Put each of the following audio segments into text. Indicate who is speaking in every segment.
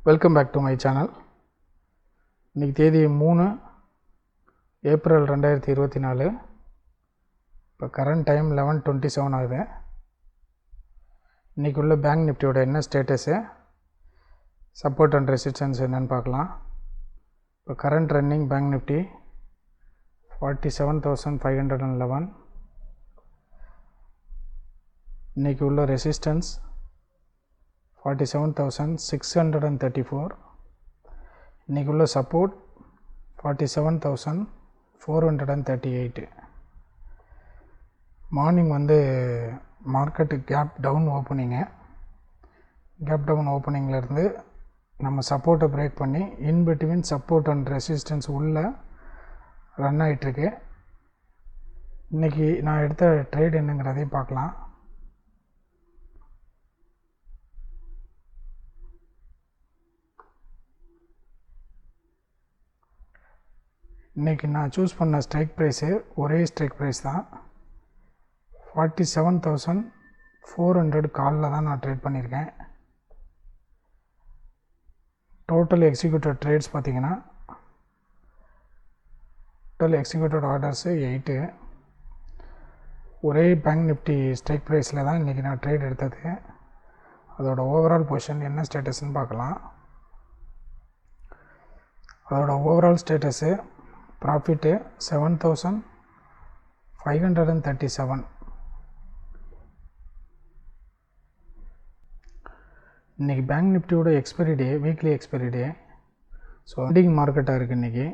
Speaker 1: Welcome back to my channel. இன்றைக்கி தேதி 3 April 2024. இப்போ கரண்ட் டைம் 11:27 ஆகுது. இன்றைக்கி உள்ள பேங்க் நிஃப்டியோட என்ன ஸ்டேட்டஸு, சப்போர்ட் அண்ட் ரெசிஸ்டன்ஸ் என்னென்னு பார்க்கலாம். இப்போ கரண்ட் ரன்னிங் பேங்க் நிஃப்டி 47,511. இன்றைக்கி உள்ள ரெசிஸ்டன்ஸ் 47,634. இன்றைக்கி உள்ள support 47,438. Morning market gap down ஓப்பனிங்லேருந்து நம்ம சப்போர்ட்டை பிரேக் பண்ணி இன்பிட்வீன் சப்போர்ட் அண்ட் ரெசிஸ்டன்ஸ் உள்ளே ரன் ஆகிட்டுருக்கு. இன்றைக்கி நான் எடுத்த ட்ரேட் என்னங்கிறதையும் பார்க்கலாம். இன்றைக்கி நான் சூஸ் பண்ண ஸ்ட்ரைக் ப்ரைஸு ஒரே ஸ்ட்ரைக் ப்ரைஸ் தான். 47,400 காலில் தான் நான் ட்ரேட் பண்ணியிருக்கேன். டோட்டல் எக்ஸிக்யூட்டட் ட்ரேட்ஸ் பார்த்திங்கன்னா, டோட்டல் எக்ஸிக்யூட்டட் ஆர்டர்ஸு 8. ஒரே பேங்க் நிஃப்டி ஸ்ட்ரைக் ப்ரைஸில் தான் இன்றைக்கி நான் ட்ரேட் எடுத்தது. அதோட ஓவரால் பொசிஷன் என்ன ஸ்டேட்டஸ்ன்னு பார்க்கலாம். அதோட ஓவரால் ஸ்டேட்டஸு ப்ராஃபிட்டு 7,537. இன்றைக்கி பேங்க் நிஃப்டியோட expiry day, weekly expiry day. So ending மார்க்கெட்டாக இருக்குது இன்றைக்கி.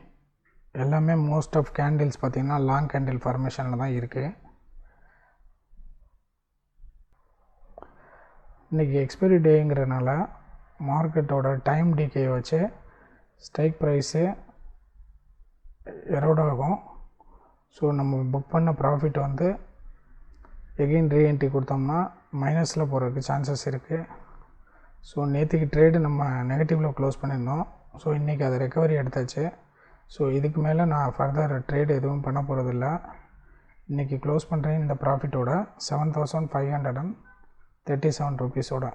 Speaker 1: எல்லாமே மோஸ்ட் ஆஃப் கேண்டில்ஸ் பார்த்திங்கன்னா லாங் கேண்டில் ஃபார்மேஷனில் தான் இருக்குது. இன்றைக்கி எக்ஸ்பைரி டேங்கிறனால மார்க்கெட்டோட டைம் டிகே வச்சு ஸ்ட்ரைக் ப்ரைஸு எரோட் ஆகும். ஸோ நம்ம புக் பண்ண ப்ராஃபிட் எகெயின் ரீஎன்ட்ரி கொடுத்தோம்னா மைனஸில் போகிறதுக்கு சான்சஸ் இருக்குது. ஸோ நேற்றுக்கு ட்ரேடு நம்ம நெகட்டிவில் க்ளோஸ் பண்ணியிருந்தோம். ஸோ இன்றைக்கி அதை ரெக்கவரி எடுத்தாச்சு. ஸோ இதுக்கு மேலே நான் ஃபர்தர் ட்ரேடு எதுவும் பண்ண போகிறதில்ல. இன்றைக்கி க்ளோஸ் பண்ணுறேன் இந்த ப்ராஃபிட்டோட 7,537 ருபீஸோட.